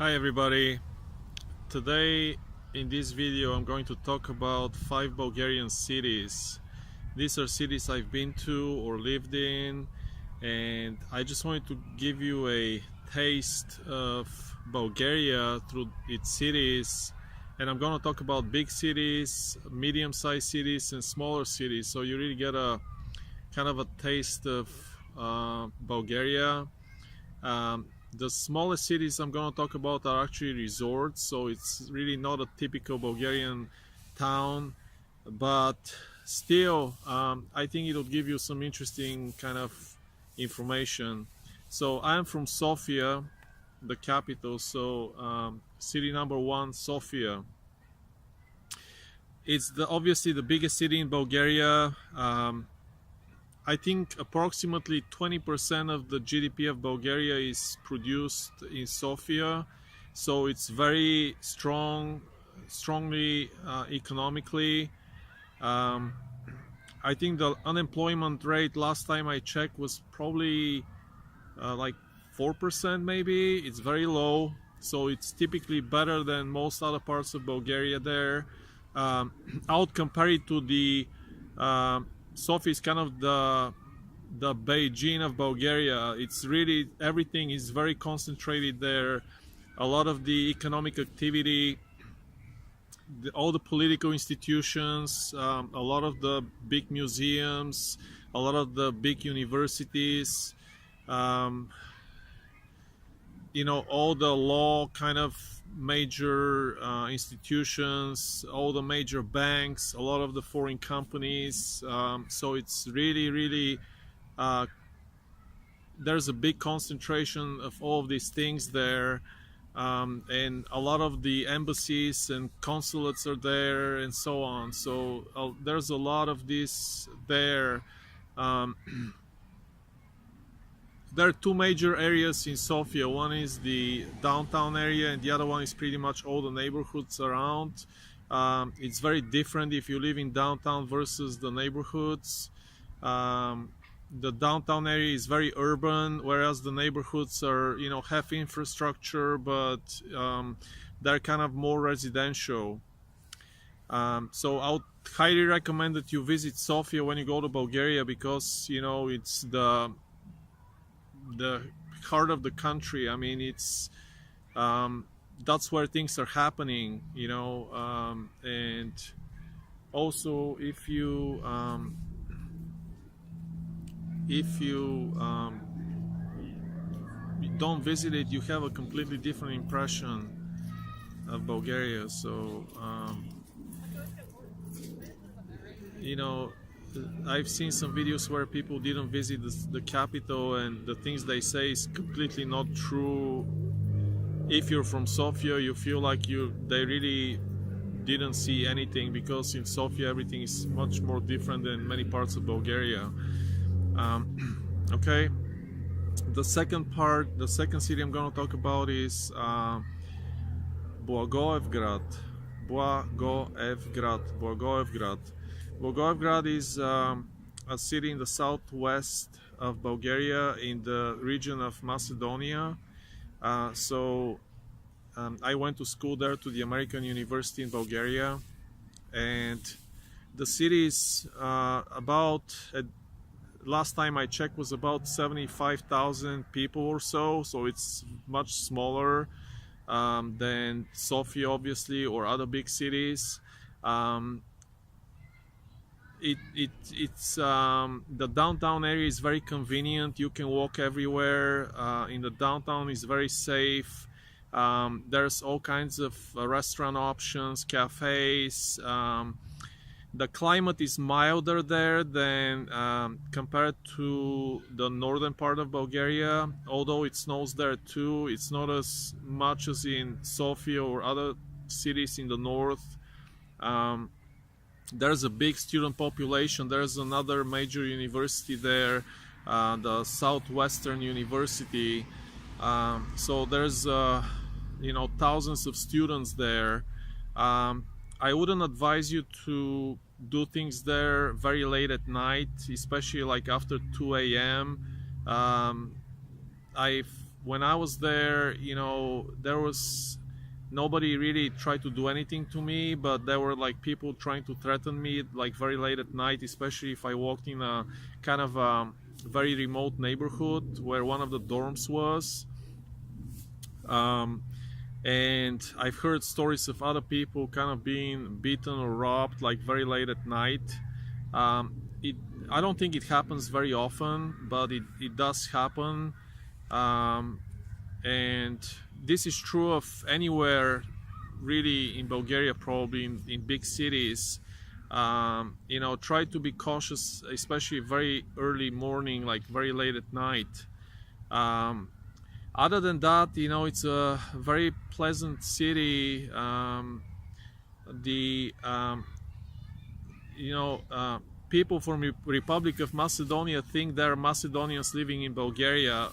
Hi everybody. Today in this video I'm going to talk about 5 Bulgarian cities. These are cities I've been to or lived in, and I just wanted to give you a taste of Bulgaria through its cities. And I'm going to talk about big cities, medium-sized cities and smaller cities, so you really get a kind of a taste of Bulgaria. The smallest cities I'm going to talk about are actually resorts, so it's really not a typical Bulgarian town, but still, I think it'll give you some interesting kind of information. So I'm from Sofia, the capital, so city number one, Sofia. It's obviously the biggest city in Bulgaria. I think approximately 20% of the GDP of Bulgaria is produced in Sofia, so it's very strongly economically. Um, I think the unemployment rate last time I checked was probably like 4% maybe. It's very low, so it's typically better than most other parts of Bulgaria there. I would compare it to the Sofia is kind of the Beijing of Bulgaria. It's really, everything is very concentrated there. A lot of the economic activity, all the political institutions, a lot of the big museums, a lot of the big universities, um, all the law kind of major institutions, all the major banks, a lot of the foreign companies. So it's really there's a big concentration of all of these things there, and a lot of the embassies and consulates are there and so on. So there's a lot of this there. um, There are two major areas in Sofia. One is the downtown area, and the other one is pretty much all the neighborhoods around. It's very different if you live in downtown versus the neighborhoods. The downtown area is very urban, whereas the neighborhoods are, have infrastructure, but they're kind of more residential. So I would highly recommend that you visit Sofia when you go to Bulgaria, because it's the heart of the country. I mean, it's that's where things are happening, and also if you don't visit it, you have a completely different impression of Bulgaria. So you know I've seen some videos where people didn't visit the capital, and the things they say is completely not true. If you're from Sofia, you feel like they really didn't see anything, because in Sofia everything is much more different than many parts of Bulgaria. Okay, the second city I'm going to talk about is Blagoevgrad. Blagoevgrad is a city in the southwest of Bulgaria, in the region of Macedonia. I went to school there, to the American University in Bulgaria, and the city is last time I checked, was about 75,000 people or so. So it's much smaller than Sofia, obviously, or other big cities. The downtown area is very convenient. You can walk everywhere. In the downtown is very safe. There's all kinds of restaurant options, cafes. The climate is milder there than compared to the northern part of Bulgaria. Although it snows there too, it's not as much as in Sofia or other cities in the north. There's a big student population. There's another major university there, the Southwestern University. So there's thousands of students there. I wouldn't advise you to do things there very late at night, especially like after 2 a.m. I've when I was there, you know, there was nobody really tried to do anything to me, but there were like people trying to threaten me like very late at night, especially if I walked in a kind of very remote neighborhood where one of the dorms was. Um, and I've heard stories of other people kind of being beaten or robbed like very late at night. It I don't think it happens very often, but it does happen. Um, and this is true of anywhere really in Bulgaria, probably in big cities. You know, try to be cautious, especially very early morning, like very late at night. Um, Other than that, you know, it's a very pleasant city. The you know, people from Republic of Macedonia think they're Macedonians living in Bulgaria,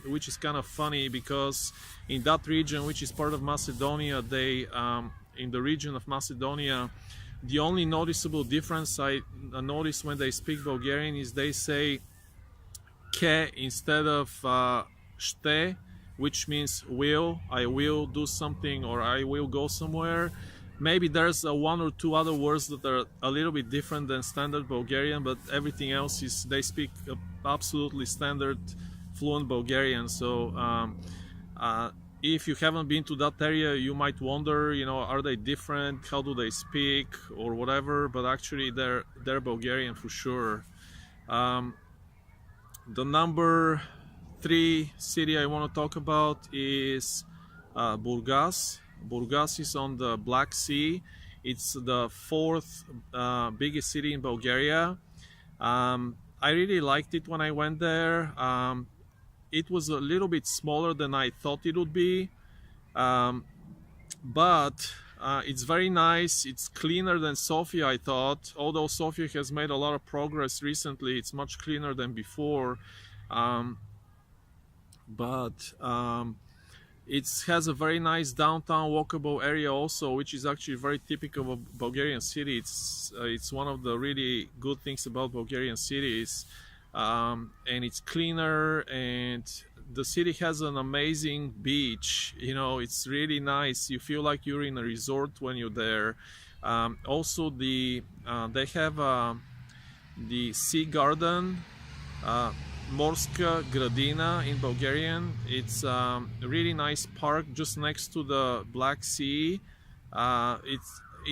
which is kind of funny because in that region, which is part of Macedonia, they in the region of Macedonia, the only noticeable difference I notice when they speak Bulgarian is they say ke instead of šte, which means will. I will do something, or I will go somewhere. Maybe there's one or two other words that are a little bit different than standard Bulgarian, but everything else is, they speak absolutely standard fluent Bulgarian. So if you haven't been to that area, you might wonder, you know, are they different? How do they speak or whatever? But actually they're Bulgarian for sure. The number 3 city I want to talk about is Burgas. Burgas is on the Black Sea. It's the 4th biggest city in Bulgaria. I really liked it when I went there. It was a little bit smaller than I thought it would be, but it's very nice. It's cleaner than Sofia, I thought. Although Sofia has made a lot of progress recently, it's much cleaner than before. It has a very nice downtown walkable area also, which is actually very typical of a Bulgarian city. It's one of the really good things about Bulgarian cities, and it's cleaner, and the city has an amazing beach. You know, it's really nice. You feel like you're in a resort when you're there. Also, they have the sea garden. Morska Gradina in Bulgarian. It's a really nice park just next to the Black Sea.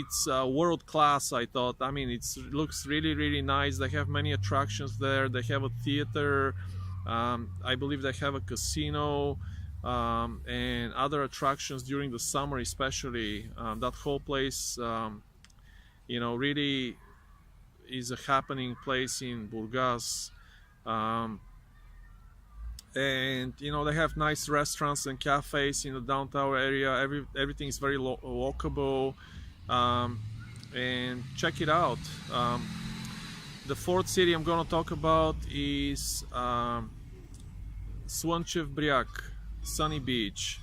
It's world class, I thought. I mean, it looks really nice. They have many attractions there. They have a theater. I believe they have a casino and other attractions during the summer, especially. That whole place, you know, really is a happening place in Burgas. And you know, they have nice restaurants and cafes in the downtown area. Everything is very walkable, and check it out. The 4th city I'm going to talk about is Slunchev Bryag, Sunny Beach.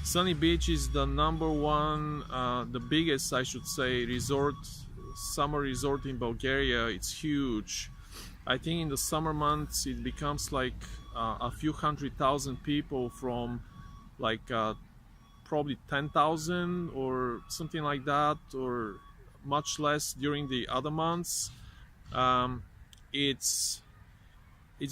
Sunny Beach is the number 1, the biggest, I should say, summer resort in Bulgaria. It's huge. I think in the summer months it becomes like a few 100,000 people from like probably 10,000 or something like that, or much less during the other months. It's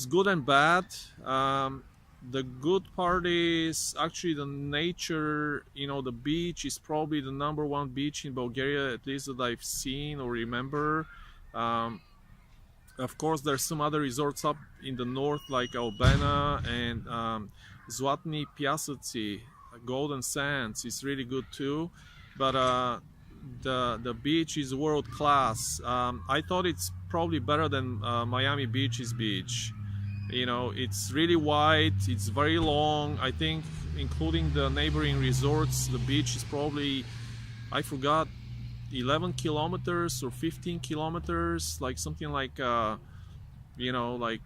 good and bad. The good part is actually the nature. You know, the beach is probably the number 1 beach in Bulgaria, at least that I've seen or remember. Of course, there's some other resorts up in the north like Albena and Zlatni Piasaci, Golden Sands is really good too. But the beach is world class. I thought it's probably better than Miami Beach's beach. You know, it's really wide, it's very long. I think including the neighboring resorts, the beach is probably, I forgot, 11 kilometers or 15 kilometers, like something like you know, like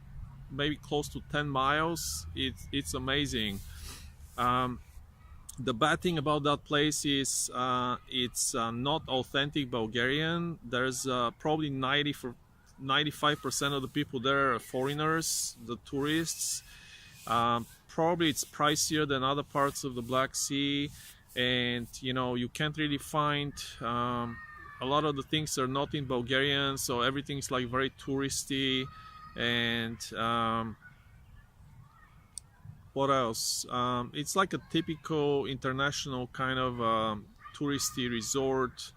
maybe close to 10 miles. It's amazing. The bad thing about that place is it's not authentic Bulgarian. There's probably 95% of the people there are foreigners, the tourists. probably it's pricier than other parts of the Black Sea, and you know, you can't really find a lot of the things are not in Bulgarian, so everything's like very touristy. And what else? It's like a typical international kind of touristy resort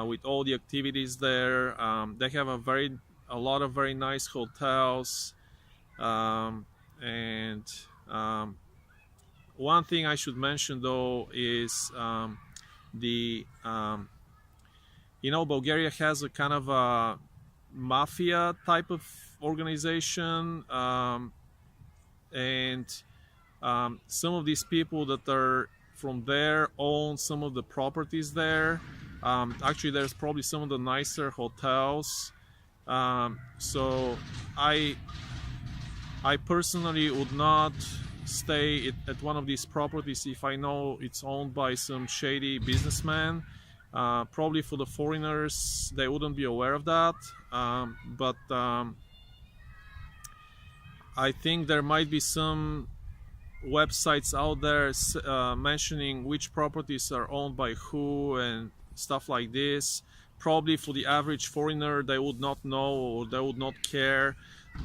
with all the activities there. They have a lot of very nice hotels. And one thing I should mention though is the you know, Bulgaria has a kind of a mafia type of organization, and some of these people that are from there own some of the properties there. Actually, there's probably some of the nicer hotels. So I personally would not stay at one of these properties if I know it's owned by some shady businessman. Probably for the foreigners, they wouldn't be aware of that, but I think there might be some websites out there mentioning which properties are owned by who and stuff like this. Probably for the average foreigner, they would not know or they would not care.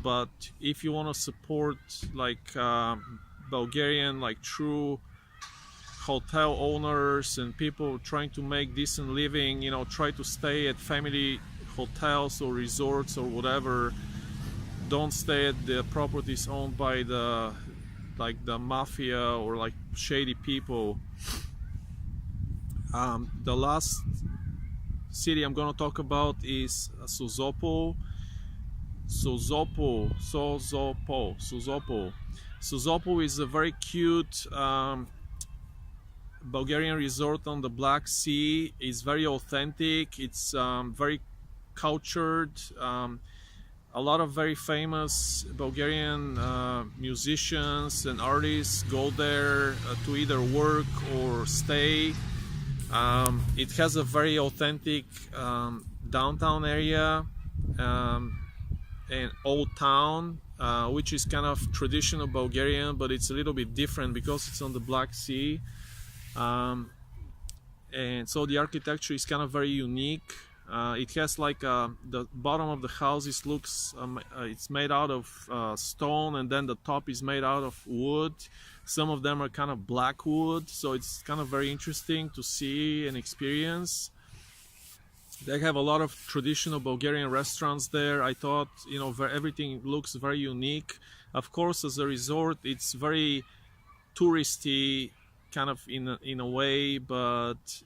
But if you want to support like Bulgarian, like true hotel owners and people trying to make decent living, you know, try to stay at family hotels or resorts or whatever. Don't stay at the properties owned by the mafia or like shady people. The last city I'm going to talk about is Sozopol. Sozopol is a very cute Bulgarian resort on the Black Sea. It's very authentic. It's very cultured. A lot of very famous Bulgarian musicians and artists go there to either work or stay. It has a very authentic downtown area and old town, which is kind of traditional Bulgarian, but it's a little bit different because it's on the Black Sea. And so the architecture is kind of very unique. It has like the bottom of the houses looks it's made out of stone, and then the top is made out of wood. Some of them are kind of black wood, so it's kind of very interesting to see and experience. They have a lot of traditional Bulgarian restaurants there. I thought, you know, everything looks very unique. Of course, as a resort, it's very touristy kind of in a way, but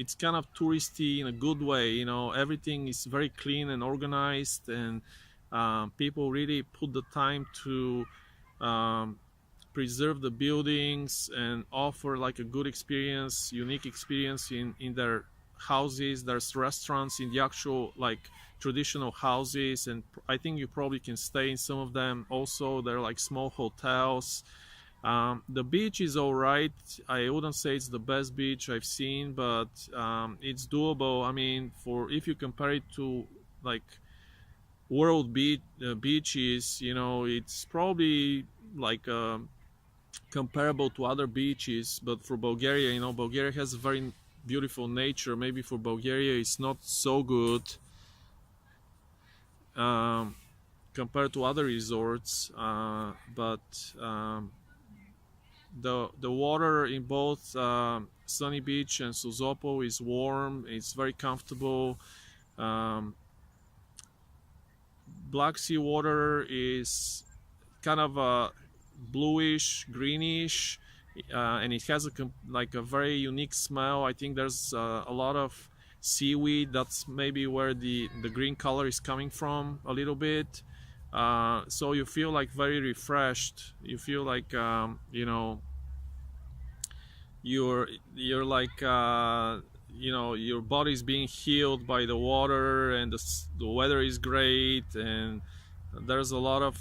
it's kind of touristy in a good way. You know, everything is very clean and organized, and people really put the time to preserve the buildings and offer like a good experience, unique experience in their houses. There's restaurants in the actual like traditional houses, and I think you probably can stay in some of them also. They're like small hotels. The beach is all right. I wouldn't say it's the best beach I've seen, but it's doable. I mean, if you compare it to like world beaches, you know, it's probably like comparable to other beaches. But for Bulgaria, you know, Bulgaria has a very beautiful nature. Maybe for Bulgaria it's not so good compared to other resorts, but the water in both Sunny Beach and Sozopol is warm. It's very comfortable. Black Sea water is kind of a bluish, greenish, and it has a very unique smell. I think there's a lot of seaweed. That's maybe where the green color is coming from a little bit. So you feel like very refreshed. You feel like you know, you're like you know, your body's being healed by the water, and the weather is great, and there's a lot of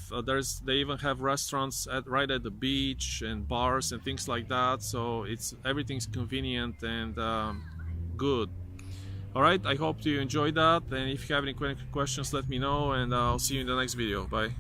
they even have restaurants right at the beach and bars and things like that. So everything's convenient and good. All right, I hope you enjoyed that, and if you have any questions, let me know, and I'll see you in the next video. Bye.